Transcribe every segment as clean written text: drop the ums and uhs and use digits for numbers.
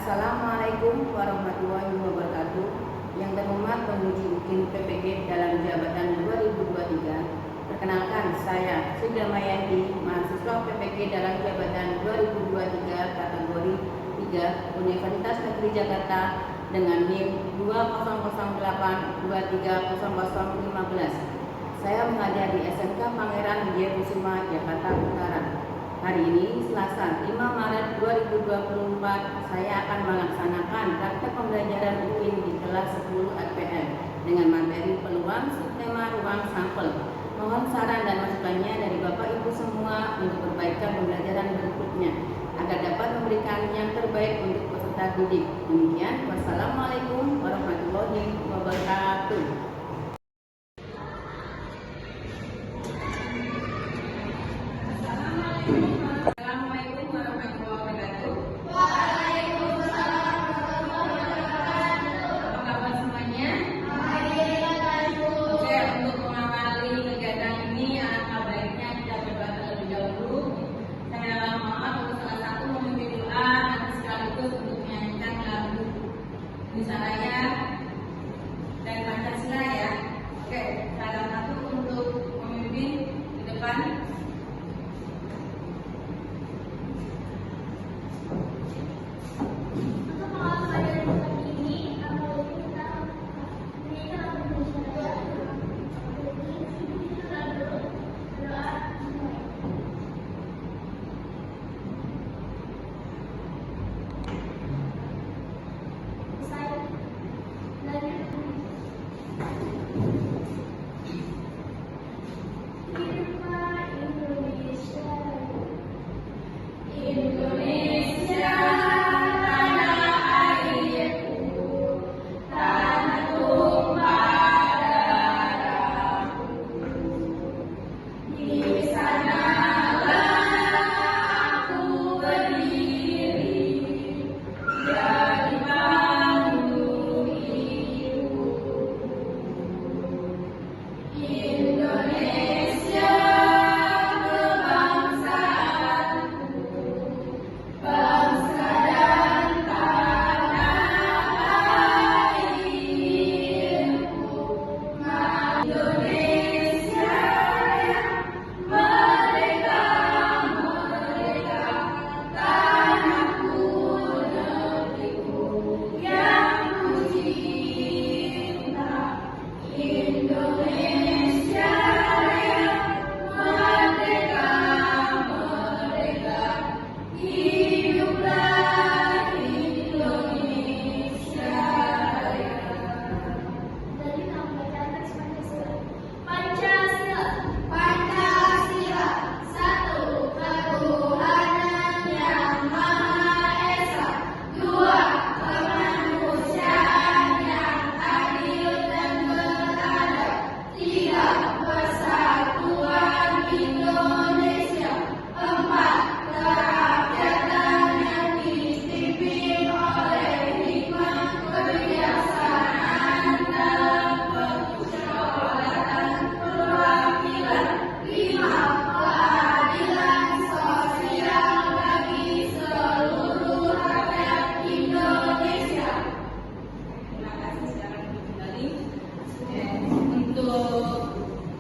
Assalamualaikum warahmatullahi wabarakatuh. Yang terhormat Penguji UKIN PPG dalam jabatan 2023. Perkenalkan, saya Sudha Mayanti, mahasiswa PPG dalam jabatan 2023 kategori 3 Universitas Negeri Jakarta dengan NIM 2008230015. Saya mengajar di SMK Pangeran Wijayakusuma, Jakarta Utara. Hari ini, Selasa 5 Maret 2024, saya akan melaksanakan praktek pembelajaran UKIN di kelas 10 RPL dengan materi peluang subtema ruang sampel. Mohon saran dan masukannya dari Bapak Ibu semua untuk perbaikan pembelajaran berikutnya agar dapat memberikan yang terbaik untuk peserta didik. Demikian, wassalamualaikum warahmatullahi wabarakatuh. Assalamualaikum warahmatullahi wabarakatuh. Waalaikumsalam warahmatullahi wabarakatuh. Apa kabar semuanya? Baik. Oke, untuk mengawali kegiatan ini, alangkah baiknya kita berdoa terlebih dahulu. Saya mohon untuk salah satu memimpin doa nanti sekaligus untuk menyanyikan lagu Indonesia Raya dan Pancasila ya. Oke, salah satu untuk memimpin di depan.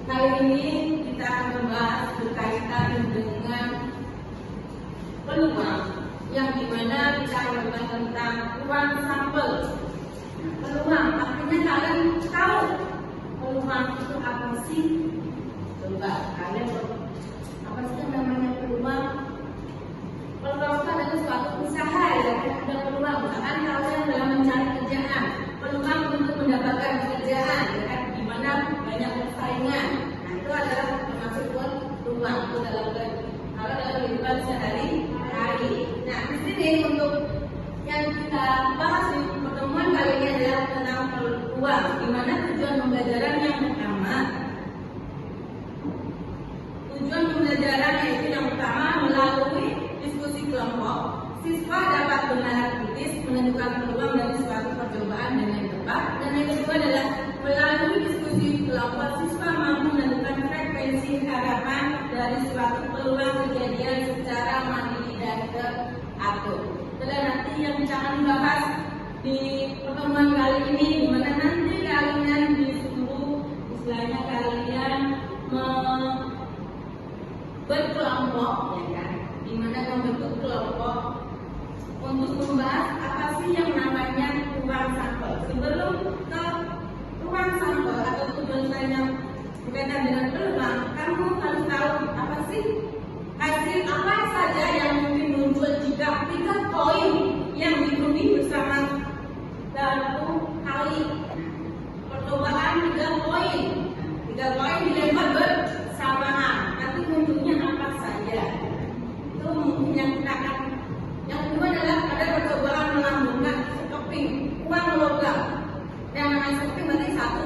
Kali ini kita akan membahas berkaitan dengan peluang yang dimana kita akan membahas tentang ruang sampel. Peluang, artinya kalian tahu peluang itu apa sih? Coba kalian apa sih yang namanya peluang? Peluang itu adalah suatu usaha ya, ada peluang. Misalkan kalian dalam mencari kerjaan, peluang untuk mendapatkan pekerjaan, ya kan? Di mana banyak persaingan. Nah, itu adalah termasuk peluang itu dalam kehidupan sehari-hari. Nah, di sini untuk yang kita bahas di pertemuan kali ini adalah tentang peluang, di mana tujuan pembelajaran yang pertama. Tujuan pembelajaran yaitu yang pertama melalui diskusi kelompok, siswa dapat bernalar kritis menentukan peluang dari suatu percobaan dengan tepat. Dan yang kedua adalah melalui diskusi kelompok, siswa mampu menentukan frekuensi harapan dari suatu peluang kejadian secara mandiri dan teratur. adalah nanti yang akan dibahas di pertemuan kali ini, di mana nanti kalian disuruh istilahnya kalian berkelompok, ya kan? Di mana membentuk kelompok untuk membahas apa sih yang namanya ruang sampel. Sebelum ke ruang sampel atau tujuan yang berkaitan dengan peluang, kamu harus tahu apa sih hasil apa saja yang mungkin muncul jika 3 poin yang diikuti bersama satu kali percobaan 3 poin. 3 poin dilempar bersamaan. Nanti munculnya apa saja? Itu mungkin yang kita akan. Yang kedua adalah ada percobaan melambungkan sekeping uang logam. Yang namanya sekeping berarti satu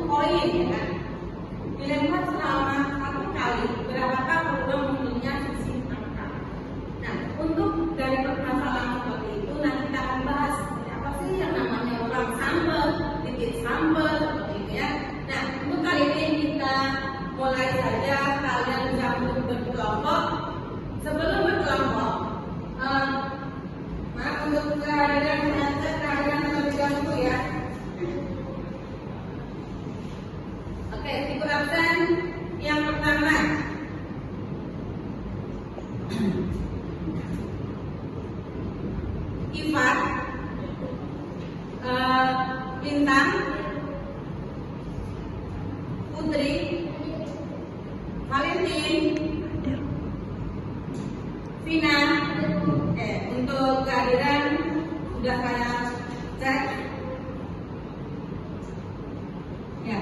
poin, ya kan? Dilempar selama 1 kali, berapakah peluang munculnya sisi angka? Nah, untuk dari permasalahan seperti itu nanti kita akan bahas apa sih yang namanya ruang sampel, titik sampel, seperti itu ya. Nah, untuk kali ini kita mulai saja, kalian bisa berkelompok. Sebelum berkelompok, maaf untuk kehadiran kehadiran terlebih dahulu ya. Oke, tipe absen yang pertama. Ivan, Bintang, Putri, Valentin, Vina. Untuk kehadiran sudah saya cek. Ya.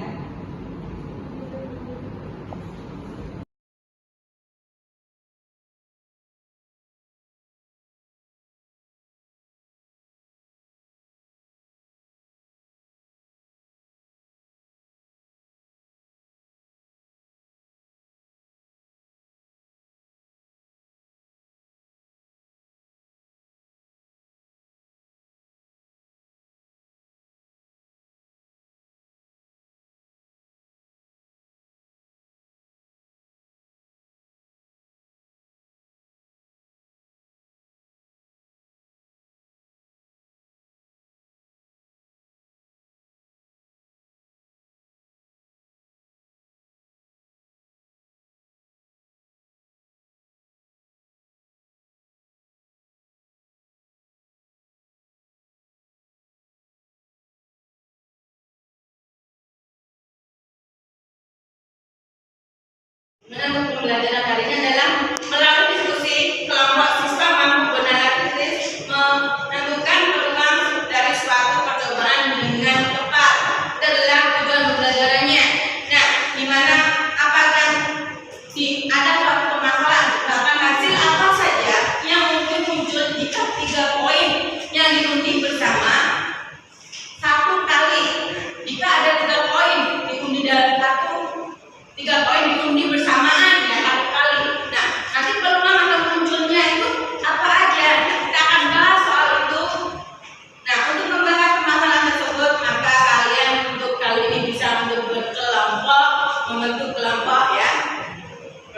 Untuk pembelajaran hari ini adalah melalui diskusi kelompok siswa mampu beranalisis menentukan peluang dari suatu percobaan dengan tepat. Itu adalah tujuan pembelajarannya. Nah, di mana apakah ada suatu permasalahan bahkan hasil apa saja yang mungkin muncul jika 3 poin yang diundi bersama 1 kali. Jika ada 3 poin diundi dalam 3 poin diundi bersamaan ya 1 kali. Nah, nanti peluang atau munculnya itu apa aja? Nah, kita akan bahas soal itu. Nah, untuk membahas permasalahan tersebut, maka kalian untuk kali ini bisa berkelompok, membentuk kelompok ya.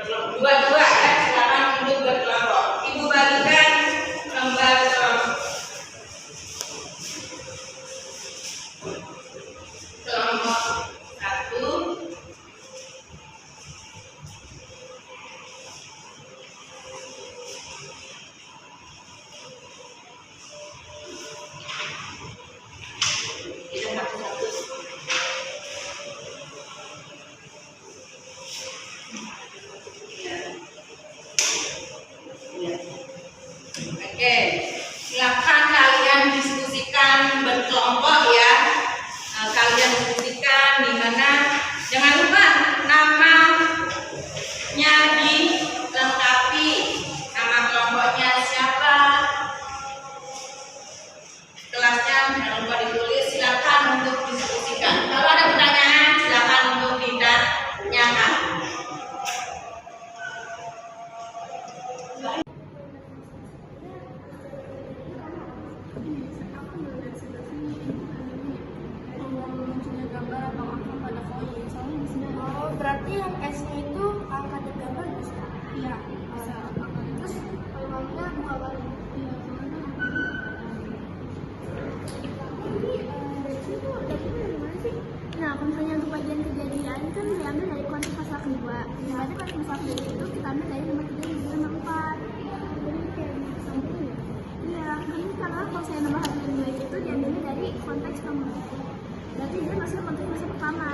Dua-dua ya, silakan untuk berkelompok. Ibu bagikan lembar kelompok 1. Oke, silakan kalian diskusikan berkelompok ya. Kalian diskusikan di mana. Jangan lupa namanya dilengkapi. Nama kelompoknya siapa? Kelasnya jangan lupa ditulis. Silakan untuk diskusikan. Kalau ada pertanyaan, silakan untuk ditanyakan. Berarti yang S-nya itu angka dan gambar bisa? Iya, bisa. Terus peluangnya 2 kali. Iya. kalau misalnya untuk bagian kejadian kan diambil dari konteks pasal kedua. Berarti konteks pasal kedua itu kita ambil dari nomor 3 dan nomor 4. Jadi kayak sambung ya? Iya, ini karena kalau saya nomor 1 dan 2 itu diambil dari konteks nomor. Berarti dia masuk konteks pasal pertama.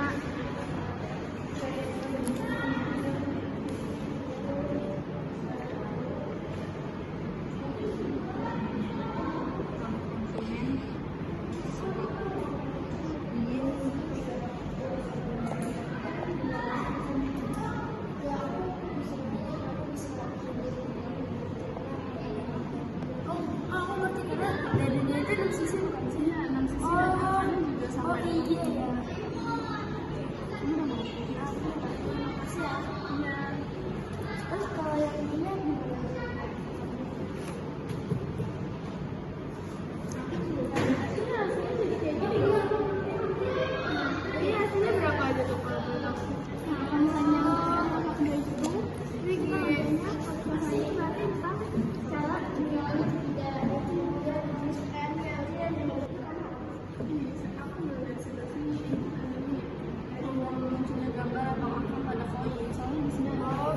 Aku ngerti karena dari dia itu 6 sisi bukan sih? 6 sisi dan kanan juga sama. Oh iya ya. Ini udah mau makasih ya. Iya. Terus kalau yang ini gimana? Ini hasilnya jadi kayak gini. Ini hasilnya berapa aja tuh kalau boleh tahu? Nah, kalau misalnya nomor 2 itu, jadi kita ngambilnya bahasanya berarti tentang cara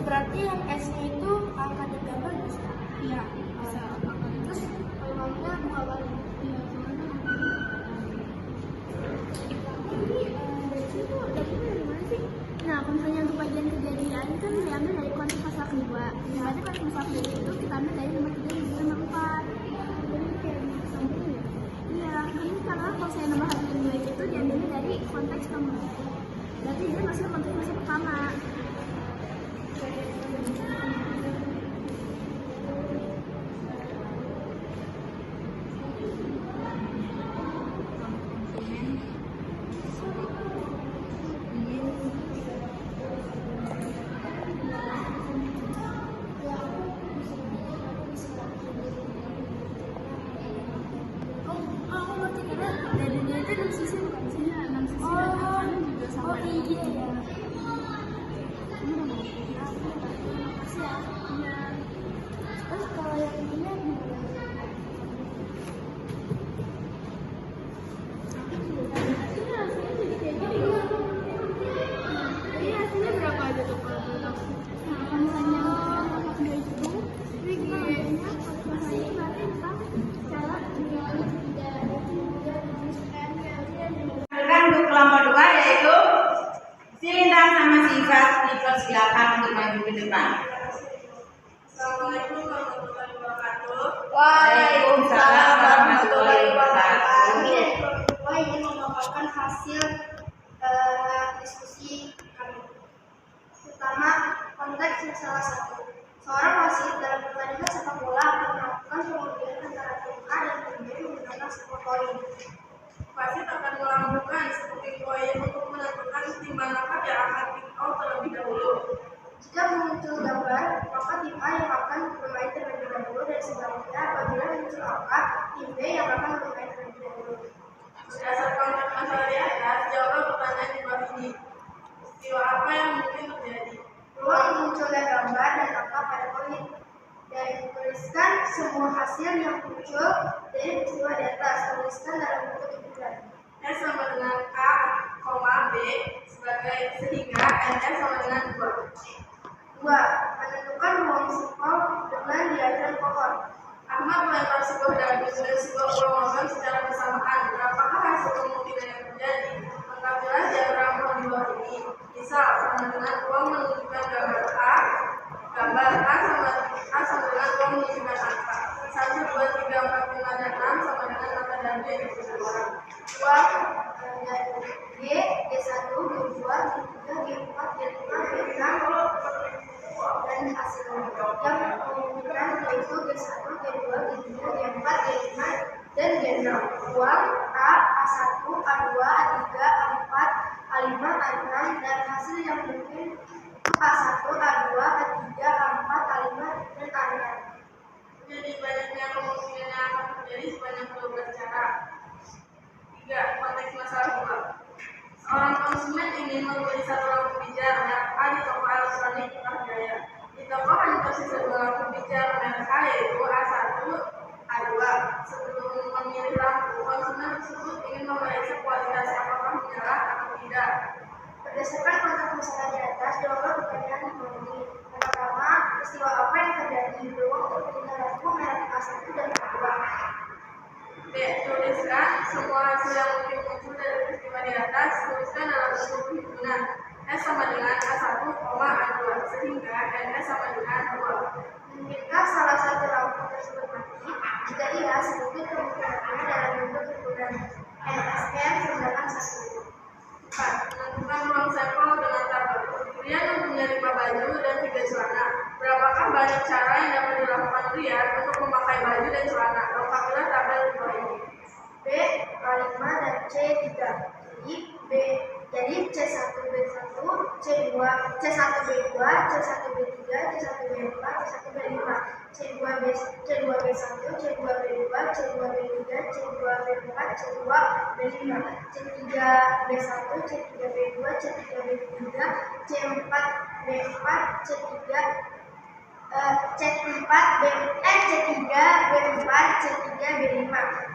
berarti yang S-nya itu angka dan gambar bisa? Iya, bisa. Terus peluangnya buka balik? Iya, dari situ dapetnya dari mana sih? Nah, kalau misalnya untuk bagian kejadian kan diambil dari konteks pasal kedua. Berarti konteks pasal kedua itu kita ambil dari nomor 3 dan nomor 4. Jadi kayak sambung ya? Iya, ini karena kalau saya nomor 1 dan 2 itu diambil dari konteks nomor. Berarti dia masuk konteks pasal pertama. Aku ngerti karena dari dia itu 6 sisi bukan sih? 6 sisi dan kanan juga sama. Oh iya ya. Ini udah mau makasih ya. Iya. Terus kalau yang ini gimana? Ini hasilnya jadi kayak gini. Ini hasilnya berapa aja tuh kalau boleh tahu? Nah, kalau misalnya nomor 2 itu, jadi kita ngambilnya bahasanya berarti tentang cara Untuk kelompok 2 yaitu si Lintang sama si Ifas dipersilakan untuk maju ke depan. Assalamualaikum warahmatullahi wabarakatuh. Waalaikumsalam warahmatullahi wabarakatuh. Kami ingin memaparkan hasil diskusi kami. Pertama, konteks salah satu. Seorang wasit dalam pertandingan sepak bola akan melakukan pengundian antara tim A dan tim B menggunakan sebuah koin. Wasit akan melakukan seperti koin untuk menentukan tim manakah yang akan kick out terlebih dahulu. Jika muncul gambar, maka tim A yang akan bermain terlebih dahulu dan sebaliknya apabila muncul angka, tim B yang akan bermain terlebih dahulu. Berdasarkan masalah di atas, jawab pertanyaan di bawah ini. Peristiwa apa yang mungkin terjadi? Peluang munculnya gambar dan angka pada koin. Dan tuliskan semua hasil yang muncul dari peristiwa di atas. Tuliskan dalam bentuk hiburan. S sama dengan A, B sebagai sehingga NS sama dengan 2. 2. Menentukan ruang simpel dengan diagram pohon. Ahmad melempar sebuah dadu dan sebuah uang logam secara bersamaan. Apakah hasil kemungkinan yang terjadi? Lengkapilah diagram pohon di bawah ini. Misal sama dengan uang menunjukkan gambar A sama dengan uang menunjukkan angka. 1, 2, 3, 4, 5, dan 6 sama dengan kata dadu yang diberikan. Uang G1, G2, G3, G4, G5, G6 dan hasilnya yang menunjukkan yaitu G1, G2, G3, G4, G5 dan G6. Uang A, A1, A2, A3, A4, A5, A6 dan hasil yang mungkin A1, A2, A3, A4, A5 dan A6. Jadi banyaknya kemungkinan yang akan terjadi sebanyak 12 cara. 3. Konteks masalah 2. Seorang konsumen ingin membeli satu lampu pijar merek A di toko elektronik Jaya. Di toko hanya tersisa 2 lampu pijar merek A yaitu A1, A2. Sebelum memilih lampu, konsumen tersebut ingin memeriksa kualitasnya apakah menyala atau tidak. menuliskan semua hasil yang mungkin muncul dari peristiwa di atas, tuliskan dalam bentuk perhitungan. S sama dengan A1, A2, sehingga NS sama dengan 2. Mungkinkah salah satu lampu tersebut mati? Jika iya, sebutkan kemungkinannya dalam bentuk hitungan. NSN sedangkan 1. 4. Menentukan ruang sampel dengan tabel. Pria yang punya 5 baju dan 3 celana. Berapakah banyak cara yang dapat dilakukan pria untuk memakai baju dan celana? Lengkapilah tabel di bawah ini. B A5 dan C3. Jadi C1B1, C1B2, C1B3, C1B4, C1B5, C2B1, C2B2, C2B3, C2B4, C2B5, C3B1, C3B2, C3B3, C4B4, C3B4, C3B5.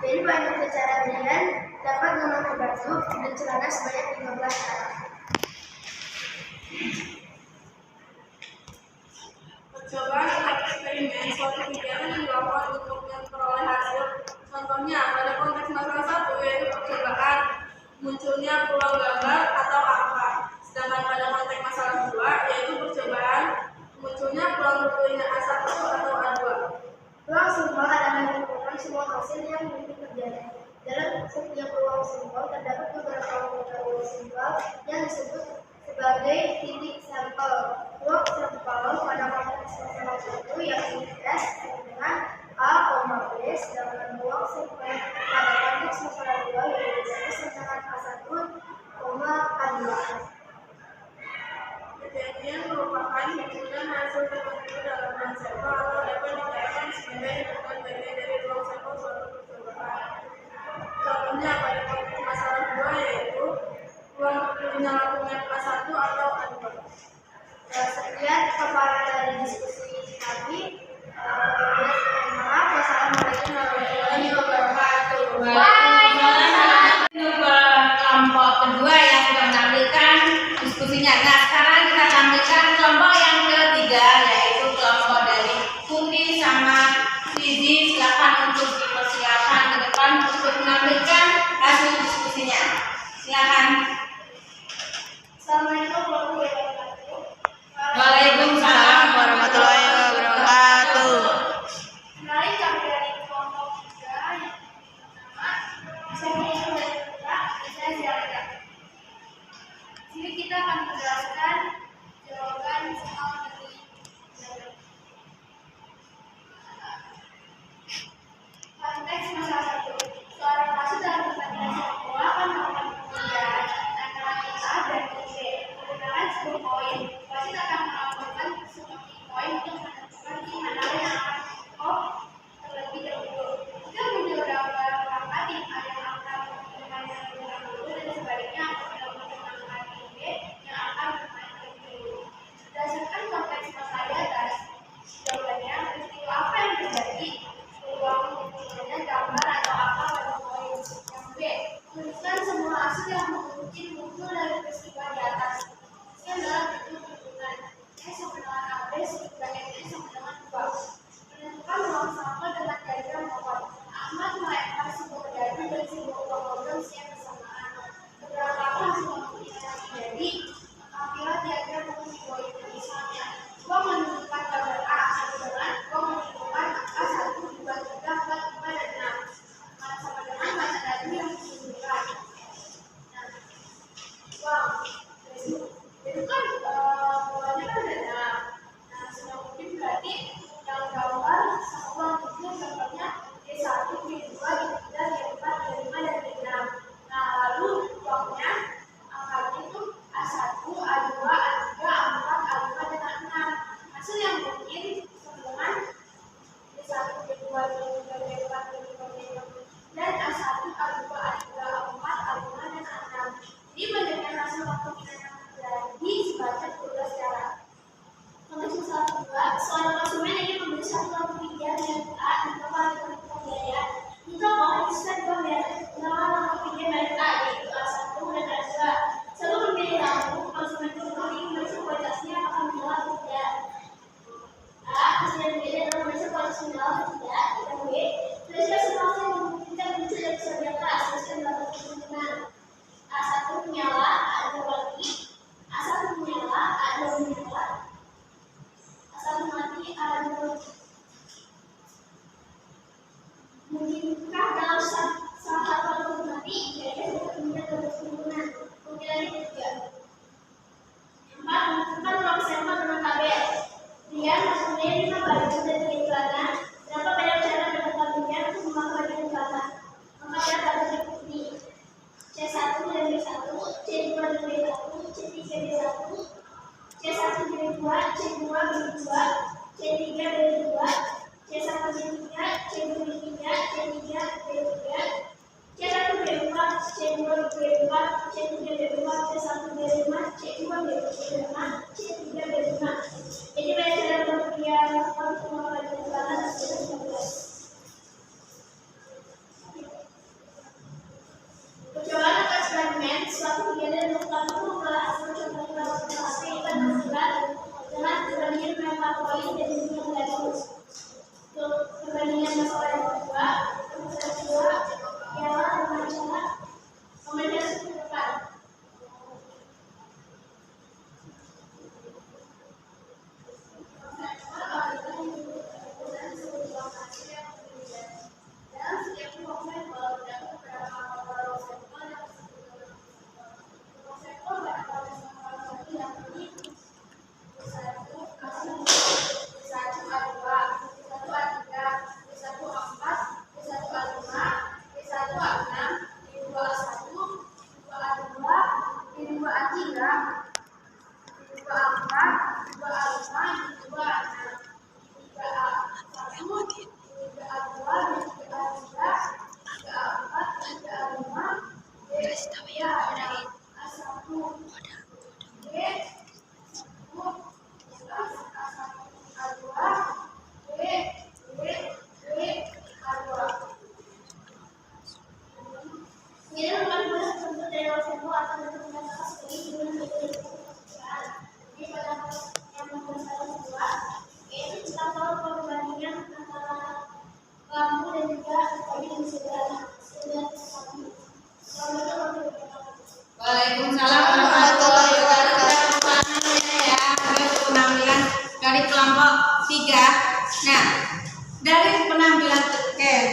Jadi banyak cara Brian dapat memakai baju dan celana sebanyak 15 cara. Percobaan atau eksperimen suatu kegiatan yang dilakukan untuk memperoleh hasil. Contohnya, pada konteks masalah 1 yaitu percobaan munculnya peluang gambar atau angka. Sedangkan pada konteks masalah 2 yaitu percobaan munculnya peluang terpilihnya A1 atau A2. Peluang simbol adalah mengumpulkan semua hasil yang mungkin terjadi. Dalam setiap peluang simbol terdapat beberapa anggota peluang simbol yang disebut sebagai titik sampel. Peluang sampel pada konteks masalah 1 yang S dengan A, B, sedangkan peluang sampel pada konteks masalah 2 yaitu S dengan A1, A2. Kejadian merupakan himpunan hasil tertentu dalam ruang sampel atau dapat dikatakan sebagai himpunan bagian dari ruang sampel suatu percobaan. Contohnya pada konteks masalah 2 yaitu ruang terpilihnya lampunya A1 atau A2. Sekian paparan dari diskusi kami. Maaf, wassalamualaikum warahmatullahi wabarakatuh. Kelompok kedua yang sudah menampilkan diskusinya. Nah, sekarang kita tampilkan kelompok yang ketiga, yaitu kelompok dari Putih sama Fizi. Silakan untuk dipersilakan ke depan untuk menampilkan hasil diskusinya. Silakan. Assalamualaikum warahmatullahi wabarakatuh. Waalaikumsalam warahmatullahi wabarakatuh. Kenalin kami dari kelompok 3 yang pertama Jika dalam salah satu tadi, jadi sebenarnya terus himpunan. Kemudian ketiga. 4. Menentukan ruang sampel dengan tabel. Dia maksudnya 5 bagian dari penyimpanan. Berapa banyak cara menentukannya untuk memakai penyimpanan? Maka dia dapat diikuti. C1 dan B1, C2 dan B1, C3 B1, C1 B2, C2 B2, C3 B2, C1 B3, C2 B3, C3 B3, C1 B4, C2 B4, C3 B4, C1 B5, C2 B5, C3 B5. Jadi banyak cara pemberian untuk memakai penyimpanan hasil 19. Percobaan atas fragmen suatu kegiatan yang pertama membelah hasil contohnya hasil dan hasilkan dengan perbandingan menambah poin dan juga nilai. Untuk perbandingan masalah yang kedua ialah dengan cara memecah depan. Waalaikumsalam warahmatullahi wabarakatuh. Ya, penampilan dari kelompok 3. Nah, dari penampilan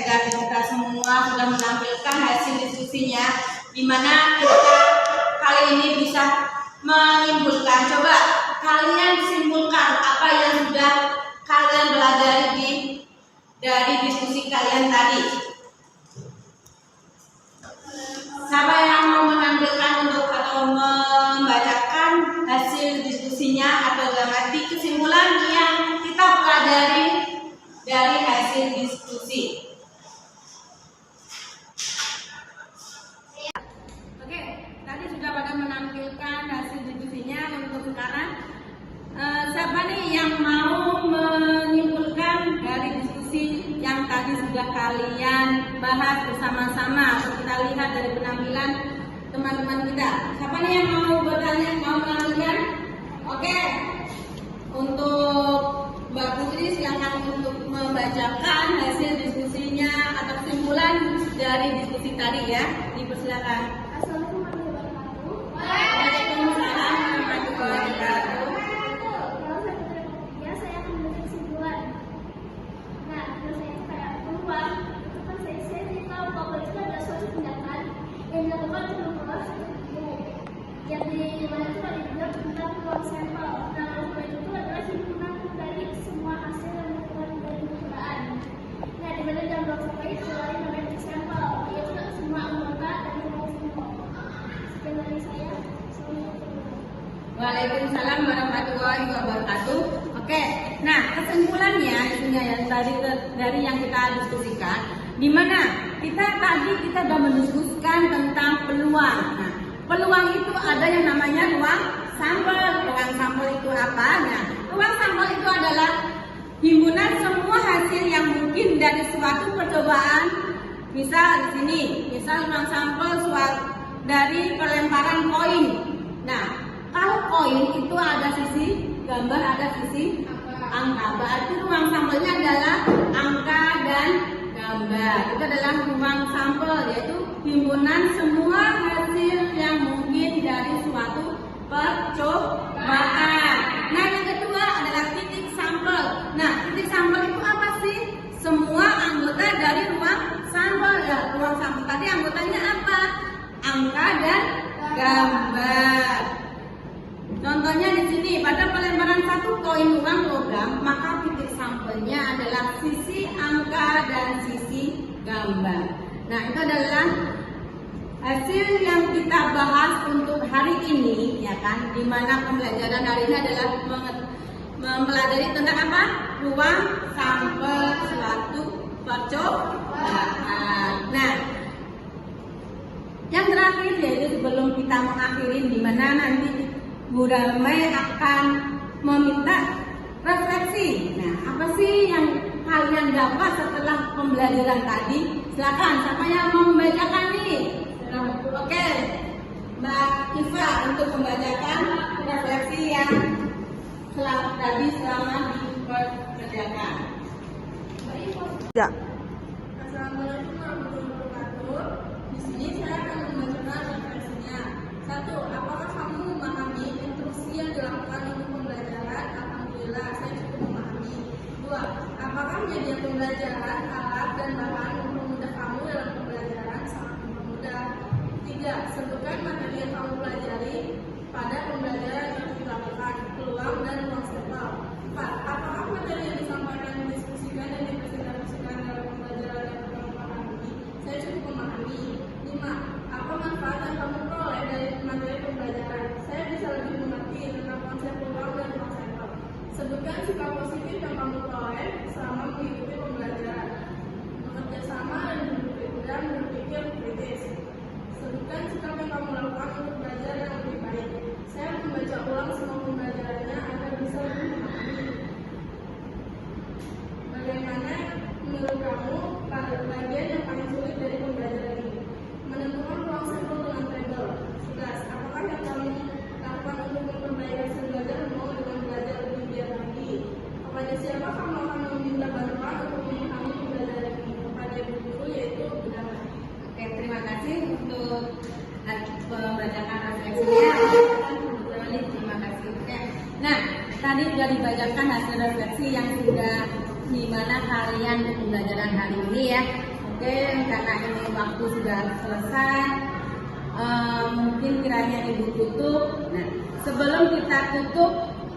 dari kita semua sudah menampilkan hasil diskusinya, di mana kita kali ini bisa menyimpulkan. Coba kalian simpulkan apa yang sudah kalian pelajari dari diskusi kalian tadi. Siapa yang mau menampilkan untuk atau membacakan hasil diskusinya atau dalam arti kesimpulan yang kita pelajari dari hasil diskusi? Oke, tadi sudah pada menampilkan hasil diskusinya. Untuk sekarang siapa nih yang mau menyimpulkan dari diskusi yang tadi sudah kalian bahas bersama-sama atau kita lihat dari penampilan teman-teman kita? Siapa nih yang mau bertanya, mau menampilkan? Oke, untuk Mbak Putri silakan untuk membacakan hasil diskusinya atau kesimpulan dari diskusi tadi ya. Dipersilakan. Assalamualaikum warahmatullahi wabarakatuh. Waalaikumsalam warahmatullahi wabarakatuh. Ya, saya akan memberikan kesimpulan. Nah, menurut saya kayak peluang itu kan saya tahu bahwa itu adalah suatu tindakan yang dilakukan untuk memperoleh suatu ilmu. Yang di mana itu ada juga tentang peluang sampel. Nah, peluang itu adalah himpunan dari semua hasil yang dilakukan dari percobaan. Nah, di mana dalam peluang sampel itu ada namanya sampel, yaitu semua anggota dari peluang sampel. Sekian dari saya. Waalaikumsalam warahmatullahi wabarakatuh. Oke, nah kesimpulannya isunya yang tadi dari yang kita diskusikan, di mana kita sudah mendiskusikan tentang peluang. Nah, peluang itu ada yang namanya ruang sampel. Ruang sampel itu apa? Nah, ruang sampel itu adalah himpunan semua hasil yang mungkin dari suatu percobaan. Misal di sini, misal ruang sampel dari pelemparan koin. Nah, kalau koin itu ada sisi gambar, ada sisi angka. Berarti ruang sampelnya adalah angka dan gambar. Itu adalah ruang sampel, yaitu himpunan semua hasil yang mungkin dari suatu percobaan. Nah, yang kedua adalah titik sampel. Nah, titik sampel itu apa sih? Semua anggota dari ruang sampel. Tadi anggotanya apa? Angka dan gambar. Contohnya di sini, pada pelemparan satu koin uang logam, maka titik sampelnya adalah sisi angka dan sisi gambar. Nah, itu adalah hasil yang kita bahas untuk hari ini, ya kan? Di mana pembelajaran hari ini adalah mempelajari tentang apa? Ruang sampel suatu percobaan. Nah, yang terakhir yaitu sebelum kita mengakhiri, di mana nanti Bu Damai akan meminta refleksi. Nah, apa sih yang kalian dapat setelah pembelajaran tadi? Silakan, siapa yang mau membacakan nih? Oke, Mbak Iva untuk membacakan refleksi yang selama dikerjakan. Ya. Assalamualaikum warahmatullahi wabarakatuh. Di sini saya akan membacakan refleksinya. 1. Apakah kamu memahami instruksi yang dilakukan untuk pembelajaran? Alhamdulillah, saya cukup memahami. 2. Apakah media pembelajaran, alat dan bahan mempermudah kamu dalam pembelajaran? Sangat mempermudah. 3. Sebutkan materi yang kamu pelajari pada pembelajaran yang dilakukan, peluang dan ruang sampel. 4. Apakah materi yang disampaikan, didiskusikan dan dipresentasikan dalam pembelajaran yang kamu pahami? Saya cukup memahami. 5. Apa manfaat yang kamu peroleh dari materi pembelajaran? Saya bisa lebih mengerti tentang konsep peluang dan ruang sampel. Sebutkan sikap positif yang kamu peroleh selama mengikuti pembelajaran. Bekerja sama dan berpikir kritis. Sebutkan sikap yang kamu lakukan untuk belajar yang lebih baik. Saya membaca ulang semua pembelajarannya agar bisa lebih memahami. Bagaimana menurut kamu bagian yang paling sulit dari pembelajaran ini? Menentukan ruang sampel dengan tabel. 11. Apakah yang kamu lakukan untuk memperbaiki hasil belajar mau dengan belajar lebih giat lagi? Kepada siapa kamu akan meminta bantuan untuk memahami pembelajaran ini? Kepada ibu guru, yaitu Bu Damai. Oke, terima kasih untuk membacakan refleksinya. Terima kasih. Oke. Nah, tadi sudah dibacakan hasil refleksi yang sudah di mana kalian pembelajaran hari ini ya. Oke, karena ini waktu sudah selesai, mungkin kiranya Ibu tutup. Nah, sebelum kita tutup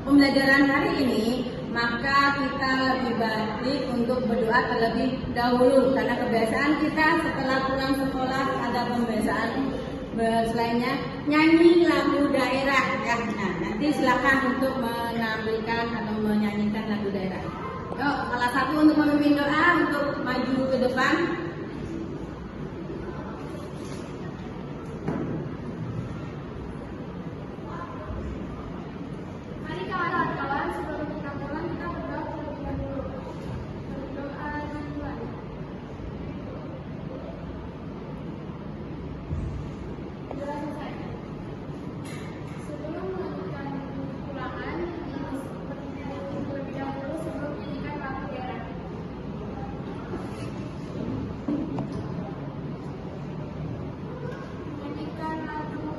pembelajaran hari ini, maka kita lebih baik untuk berdoa terlebih dahulu, karena kebiasaan kita setelah pulang sekolah ada pembiasaan selainnya nyanyi lagu daerah ya. Nah, nanti silakan untuk menampilkan atau menyanyikan lagu daerah. Yuk, salah satu untuk memimpin doa untuk maju ke depan. Mari kawan-kawan, sebelum kita pulang kita berdoa terlebih dahulu. Berdoa duluan. Sudah selesai. Sebelum melanjutkan pulangan, terlebih dahulu sebelum menyanyikan lagu daerah. Menyanyikan lagu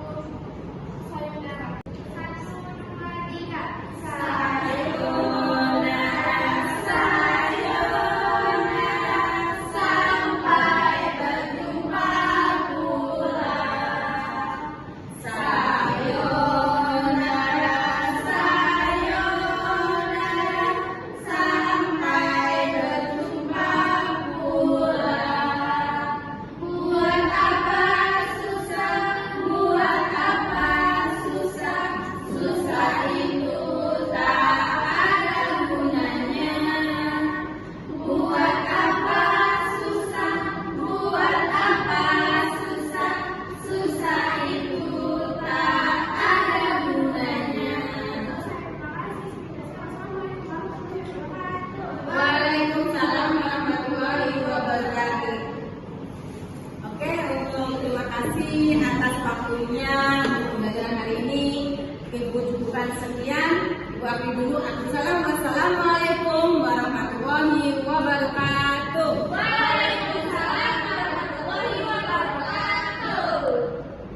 Sayonara. 1, 2, 3. Waalaikumsalam warahmatullahi wabarakatuh. Oke, terima kasih atas waktunya untuk pembelajaran hari ini. Ibu cukupkan sekian. Ibu akhiri dulu. Assalamualaikum warahmatullahi wabarakatuh.